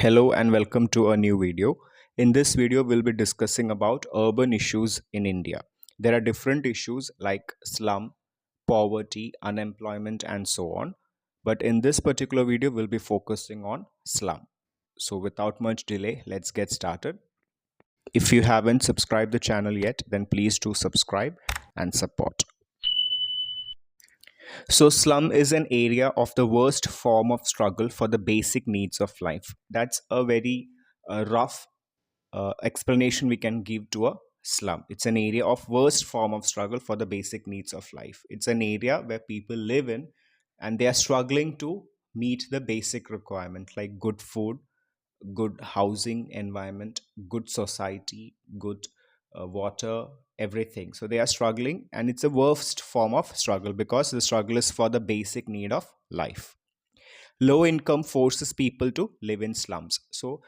Hello and welcome to a new video. In this video, we'll be discussing about urban issues in India. There are different issues like slum, poverty, unemployment, and so on. But in this particular video, we'll be focusing on slum. So without much delay, let's get started. If you haven't subscribed the channel yet, then please do subscribe and support. So, slum is an area of the worst form of struggle for the basic needs of life. That's a very rough explanation we can give to a slum. It's an area of worst form of struggle for the basic needs of life. It's an area where people live in and they are struggling to meet the basic requirement like good food, good housing environment, good society, good water, everything. So they are struggling, and it's a worst form of struggle because the struggle is for the basic need of life. Low income forces people to live in slums. So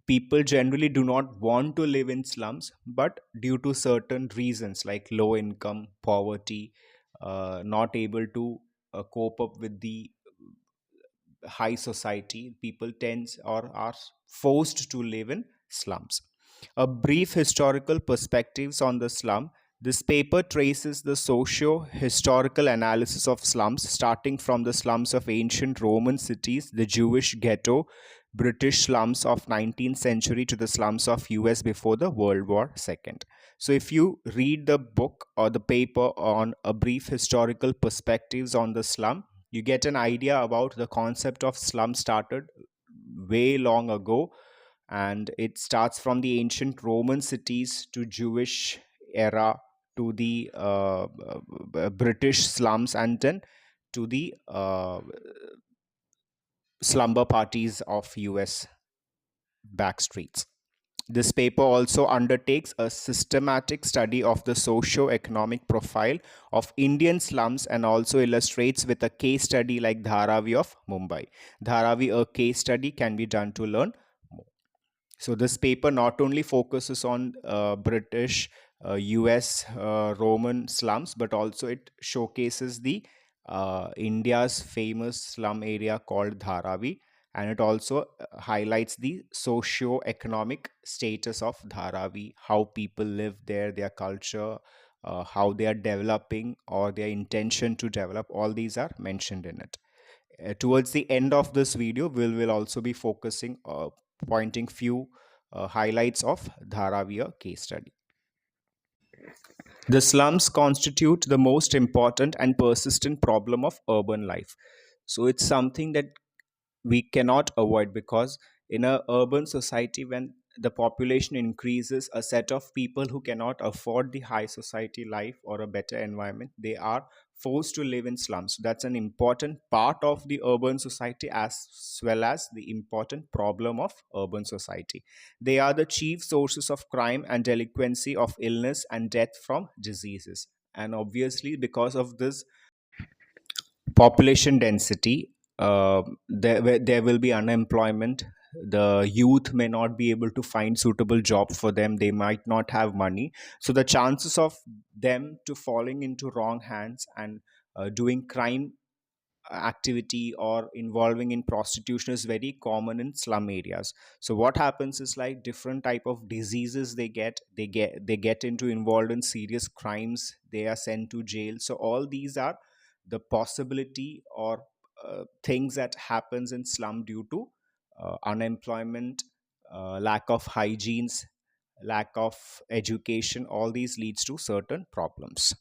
people generally do not want to live in slums, but due to certain reasons like low income, poverty, not able to cope up with the high society, people tends or are forced to live in slums. A brief historical perspectives on the slum. This paper traces the socio-historical analysis of slums, starting from the slums of ancient Roman cities, the Jewish ghetto, British slums of 19th century to the slums of US before the World War II. So if you read the book or the paper on a brief historical perspectives on the slum, you get an idea about the concept of slum started way long ago, and it starts from the ancient Roman cities to Jewish era to the British slums, and then to the slumber parties of US back streets. This paper also undertakes a systematic study of the socio-economic profile of Indian slums and also illustrates with a case study like Dharavi of Mumbai. Dharavi, a case study can be done to learn more. So this paper not only focuses on British, US, Roman slums, but also it showcases the India's famous slum area called Dharavi, and it also highlights the socio-economic status of Dharavi, how people live there, their culture, how they are developing or their intention to develop. All these are mentioned in it. Towards the end of this video, will also be focusing, pointing few highlights of Dharavia case study. The slums constitute the most important and persistent problem of urban life. So it's something that we cannot avoid because in a urban society, when the population increases, a set of people who cannot afford the high society life or a better environment, they are forced to live in slums. So that's an important part of the urban society as well as the important problem of urban society. They are the chief sources of crime and delinquency, of illness and death from diseases. And obviously because of this population density, there will be unemployment. The youth may not be able to find suitable job for them. They might not have money, so the chances of them to falling into wrong hands and doing crime activity or involving in prostitution is very common in slum areas. So what happens is like different type of diseases they get into involved in serious crimes, they are sent to jail. So all these are the possibility or things that happens in slum due to unemployment, lack of hygienes, lack of education. All these leads to certain problems.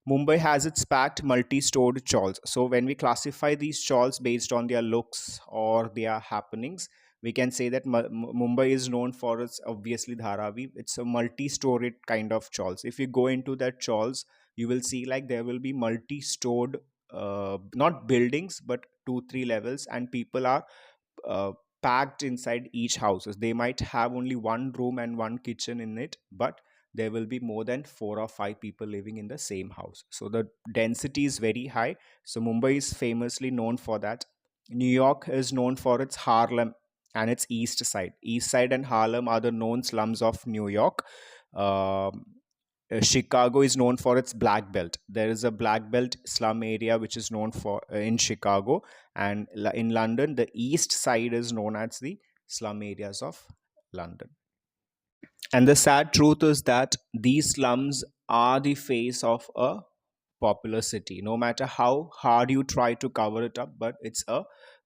Mumbai has its packed multi-stored chawls. So when we classify these chawls based on their looks or their happenings, we can say that Mumbai is known for its, obviously Dharavi. It's a multi-storied kind of chawls. If you go into that chawls, you will see like there will be multi-stored, not buildings but 2 3 levels, and people are uh, packed inside each houses. They might have only one room and one kitchen in it, but there will be more than 4 or 5 people living in the same house. So the density is very high. So Mumbai is famously known for that. New York is known for its Harlem and its east side. East side and Harlem are the known slums of New York. Um, Chicago is known for its black belt. There is a black belt slum area which is known for in Chicago, and in London, the east side is known as the slum areas of London. And the sad truth is that these slums are the face of a popular city. No matter how hard you try to cover it up, but it's a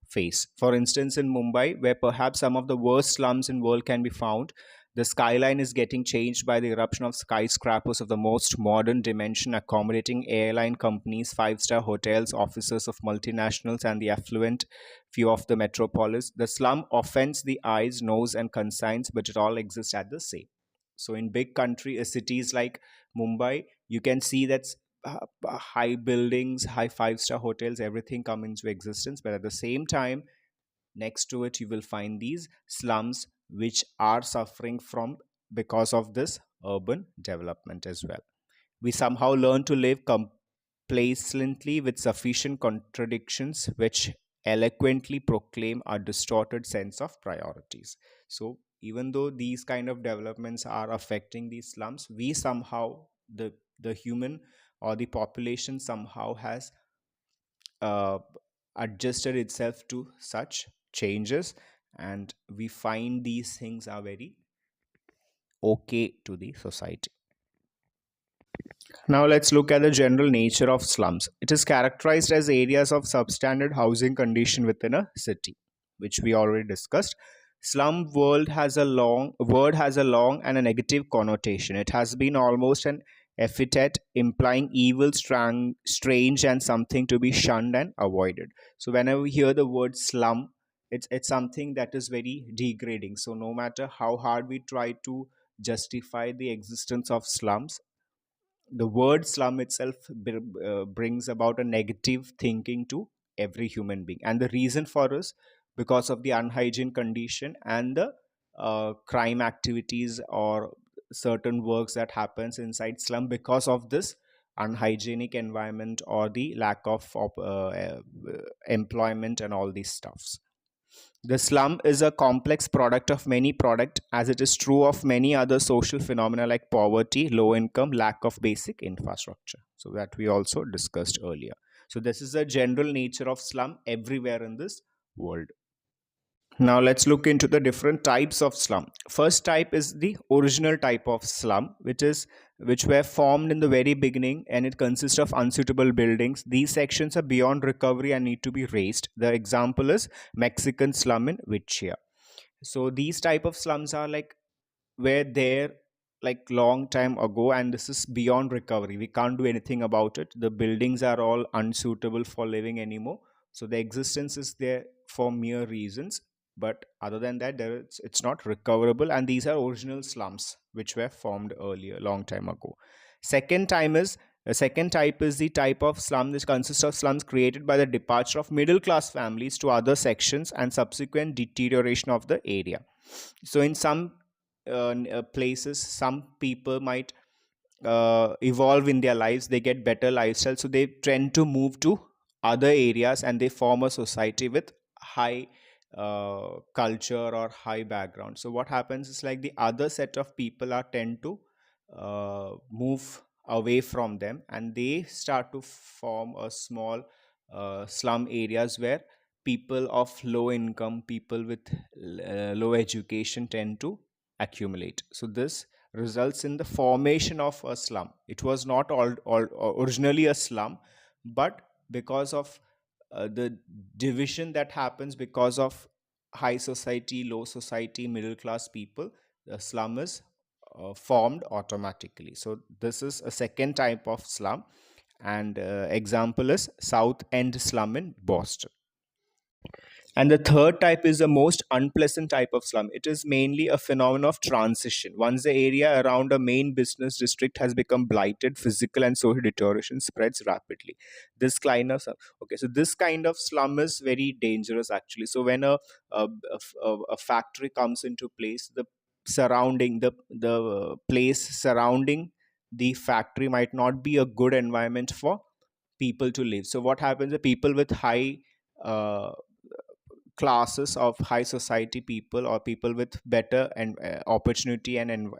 face. For instance, in Mumbai, where perhaps some of the worst slums in world can be found, the skyline is getting changed by the eruption of skyscrapers of the most modern dimension, accommodating airline companies, five-star hotels, offices of multinationals, and the affluent few of the metropolis. The slum offends the eyes, nose, and conscience, but it all exists at the same. So, in big country cities like Mumbai, you can see that high buildings, high five-star hotels, everything come into existence. But at the same time, next to it, you will find these slums which are suffering from because of this urban development as well. We somehow learn to live complacently with sufficient contradictions which eloquently proclaim a distorted sense of priorities. So, even though these kind of developments are affecting these slums, we somehow, the human or the population somehow has uh, adjusted itself to such changes, and we find these things are very okay to the society. Now let's look at the general nature of slums. It is characterized as areas of substandard housing condition within a city, which we already discussed. Slum world has a long word has a long and a negative connotation. It has been almost an epithet implying evil, strange, and something to be shunned and avoided. So whenever we hear the word slum, it's something that is very degrading. So no matter how hard we try to justify the existence of slums, the word slum itself brings about a negative thinking to every human being, and the reason for is because of the unhygiene condition and the crime activities or certain works that happens inside slum because of this unhygienic environment or the lack of employment and all these stuffs. The slum is a complex product of many product, as it is true of many other social phenomena like poverty, low income, lack of basic infrastructure. So that we also discussed earlier. So this is the general nature of slum everywhere in this world. Now let's look into the different types of slum. First type is the original type of slum, which were formed in the very beginning, and it consists of unsuitable buildings. These sections are beyond recovery and need to be raised. The example is Mexican slum in Vichia. So these type of slums are like were there like long time ago, and this is beyond recovery. We can't do anything about it. The buildings are all unsuitable for living anymore, so the existence is there for mere reasons, but other than that it's not recoverable, and these are original slums which were formed earlier long time ago. Second type is the type of slum which consists of slums created by the departure of middle class families to other sections and subsequent deterioration of the area. So in some places, some people might evolve in their lives, they get better lifestyle, so they tend to move to other areas and they form a society with high culture or high background. So what happens is like the other set of people are tend to move away from them, and they start to form a small slum areas where people of low income, people with low education tend to accumulate. So this results in the formation of a slum. It was not originally a slum, but because of the division that happens because of high society, low society, middle class people, the slum is formed automatically. So this is a second type of slum, and example is South End slum in Boston. And the third type is the most unpleasant type of slum. It is mainly a phenomenon of transition. Once the area around a main business district has become blighted, physical and social deterioration spreads rapidly. This kind of so this kind of slum is very dangerous actually. So when a factory comes into place, the place surrounding the factory might not be a good environment for people to live. So what happens? The people with high uh, classes of high society people or people with better and opportunity and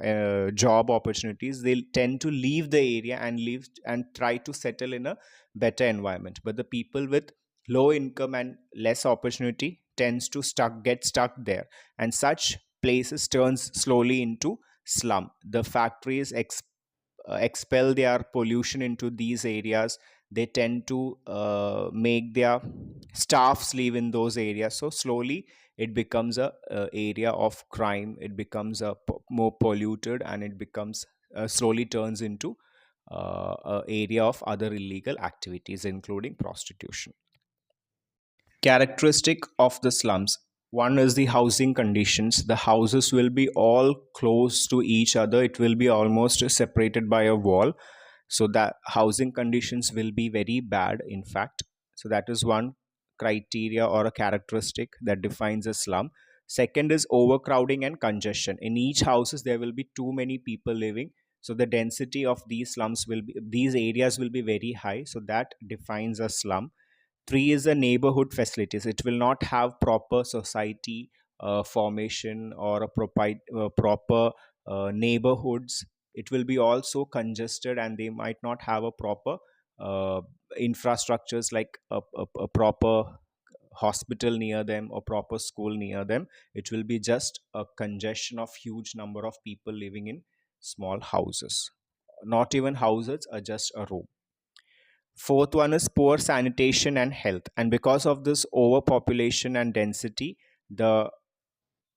job opportunities, they'll tend to leave the area and live and try to settle in a better environment. But the people with low income and less opportunity tends to get stuck there, and such places turns slowly into slum. The factories expel their pollution into these areas. They tend to make their staffs live in those areas, so slowly it becomes a area of crime. It becomes more polluted, and it becomes slowly turns into a area of other illegal activities, including prostitution. Characteristic of the slums: one is the housing conditions. The houses will be all close to each other. It will be almost separated by a wall, so that housing conditions will be very bad, in fact. So that is one criteria or a characteristic that defines a slum. Second is overcrowding and congestion. In each houses there will be too many people living, so the density of these areas will be very high, so that defines a slum. Three is the neighborhood facilities. It will not have proper society formation or proper neighborhoods. It will be also congested, and they might not have a proper uh, infrastructures like a proper hospital near them or proper school near them. It will be just a congestion of huge number of people living in small houses. Not even houses, are just a room. Fourth one is poor sanitation and health. And because of this overpopulation and density, the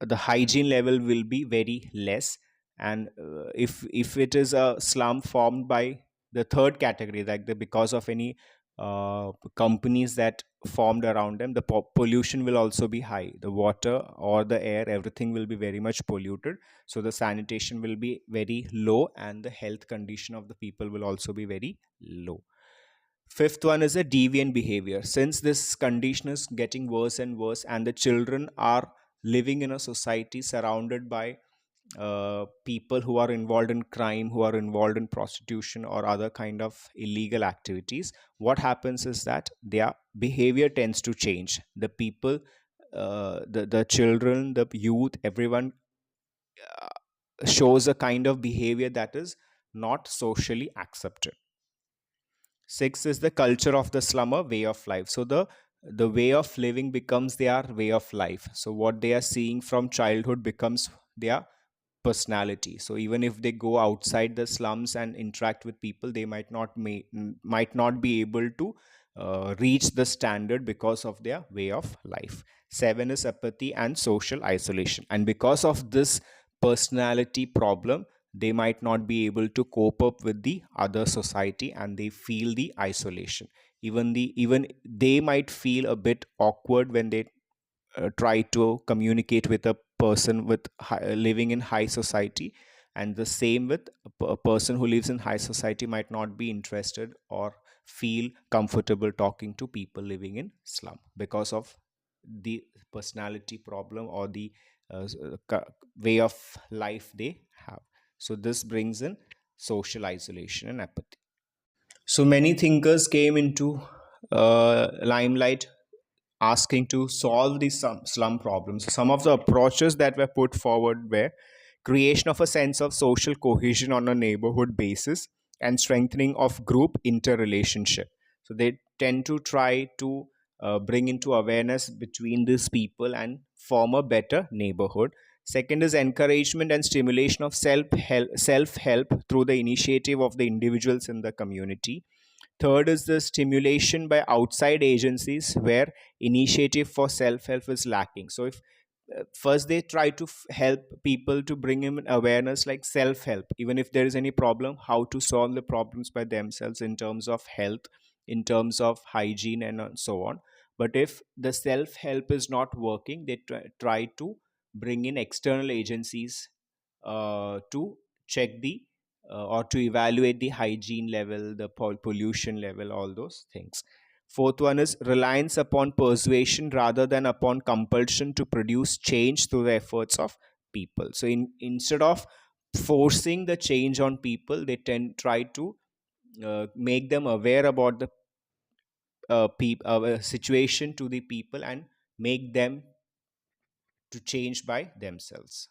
the hygiene level will be very less. And if it is a slum formed by the third category, like because of any companies that formed around them, the pollution will also be high. The water or the air, everything will be very much polluted. So the sanitation will be very low, and the health condition of the people will also be very low. Fifth one is a deviant behavior. Since this condition is getting worse and worse, and the children are living in a society surrounded by people who are involved in crime, who are involved in prostitution or other kind of illegal activities, what happens is that their behavior tends to change. The people, the children, the youth, everyone shows a kind of behavior that is not socially accepted. Six is the culture of the slummer way of life. So the way of living becomes their way of life. So what they are seeing from childhood becomes their personality. So even if they go outside the slums and interact with people, they might not be able to reach the standard because of their way of life. Seven is apathy and social isolation. And because of this personality problem, they might not be able to cope up with the other society, and they feel the isolation. Even they might feel a bit awkward when they try to communicate with a person living in high society. And the same with a person who lives in high society might not be interested or feel comfortable talking to people living in slum because of the personality problem or the way of life they have. So this brings in social isolation and apathy. So many thinkers came into limelight asking to solve these slum problems. Some of the approaches that were put forward were creation of a sense of social cohesion on a neighborhood basis and strengthening of group interrelationship. So they tend to try to bring into awareness between these people and form a better neighborhood. Second is encouragement and stimulation of self help through the initiative of the individuals in the community. Third is the stimulation by outside agencies where initiative for self help is lacking. So, if first they try to help people to bring in awareness like self help, even if there is any problem, how to solve the problems by themselves in terms of health, in terms of hygiene, and so on. But if the self help is not working, they try to bring in external agencies to check the or to evaluate the hygiene level, the pollution level, all those things. Fourth one is reliance upon persuasion rather than upon compulsion to produce change through the efforts of people. So instead of forcing the change on people, they try to make them aware about the situation to the people and make them to change by themselves.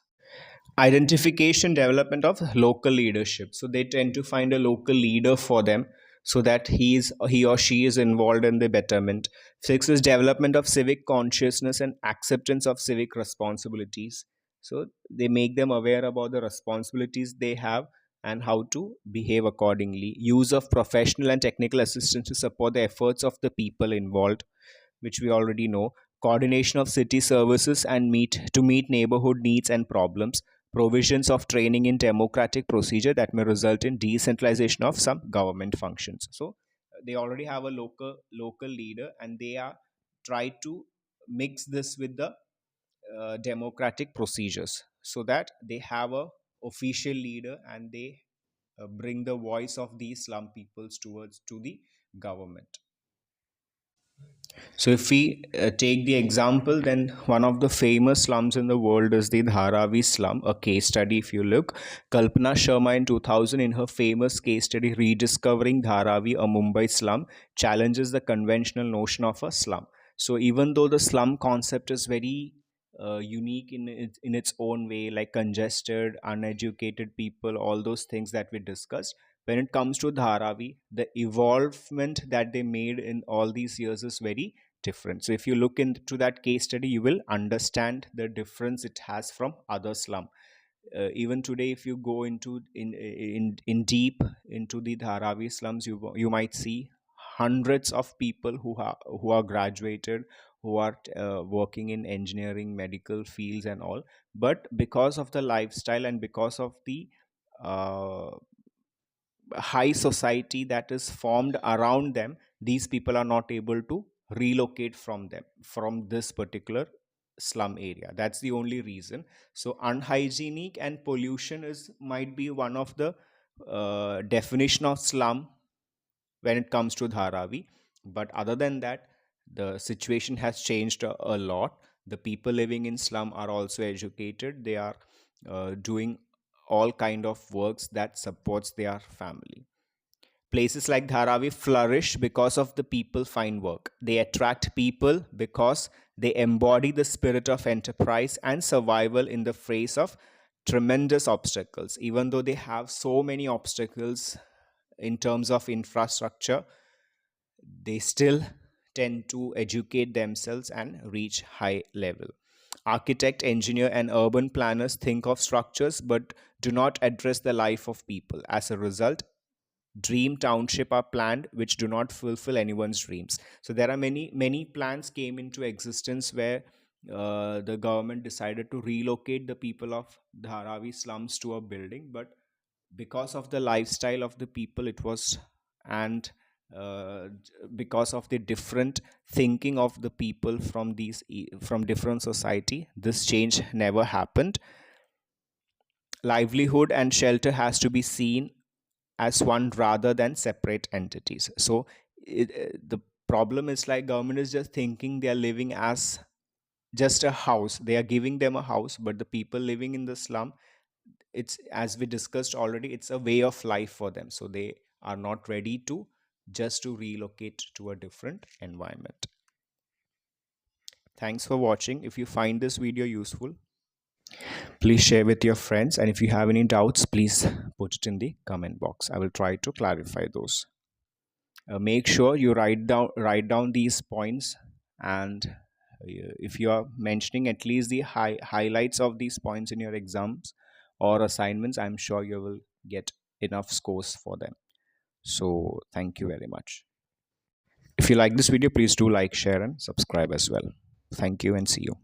Identification development of local leadership. So they tend to find a local leader for them so that he or she is involved in the betterment. Six is development of civic consciousness and acceptance of civic responsibilities. So they make them aware about the responsibilities they have and how to behave accordingly. Use of professional and technical assistance to support the efforts of the people involved, which we already know. Coordination of city services and meet neighborhood needs and problems. Provisions of training in democratic procedure that may result in decentralization of some government functions. So they already have a local leader, and they are try to mix this with the democratic procedures, so that they have a official leader, and they bring the voice of these slum peoples towards to the government. So, if we take the example, then one of the famous slums in the world is the Dharavi slum, a case study. If you look, Kalpana Sharma in 2000, in her famous case study, Rediscovering Dharavi, a Mumbai slum, challenges the conventional notion of a slum. So, even though the slum concept is very unique in its own way, like congested, uneducated people, all those things that we discussed, when it comes to Dharavi, the evolvement that they made in all these years is very different. So if you look into that case study, you will understand the difference it has from other slum. Even today, if you go in deep into the Dharavi slums, you might see hundreds of people who are graduated, who are working in engineering, medical fields, and all. But because of the lifestyle and because of the uh, high society that is formed around them, these people are not able to relocate from this particular slum area. That's the only reason. So unhygienic and pollution is might be one of the definition of slum when it comes to Dharavi. But other than that, the situation has changed a lot. The people living in slum are also educated. They are doing all kind of works that supports their family. Places like Dharavi flourish because of the people find work. They attract people because they embody the spirit of enterprise and survival in the face of tremendous obstacles. Even though they have so many obstacles in terms of infrastructure, they still tend to educate themselves and reach high level. Architect, engineer, and urban planners think of structures but do not address the life of people. As a result, dream township are planned which do not fulfill anyone's dreams. So there are many plans came into existence where the government decided to relocate the people of Dharavi slums to a building, but because of the lifestyle of the people, it was and because of the different thinking of the people from different society, this change never happened. Livelihood and shelter has to be seen as one rather than separate entities. So the problem is like government is just thinking they are living as just a house. They are giving them a house, but the people living in the slum, it's as we discussed already, it's a way of life for them. So they are not ready to just to relocate to a different environment. Thanks for watching. If you find this video useful, please share with your friends, and if you have any doubts, please put it in the comment box. I will try to clarify those. Make sure you write down these points, and if you are mentioning at least the highlights of these points in your exams or assignments, I'm sure you will get enough scores for them. So thank you very much. If you like this video, please do like, share, and subscribe as well. Thank you, and see you.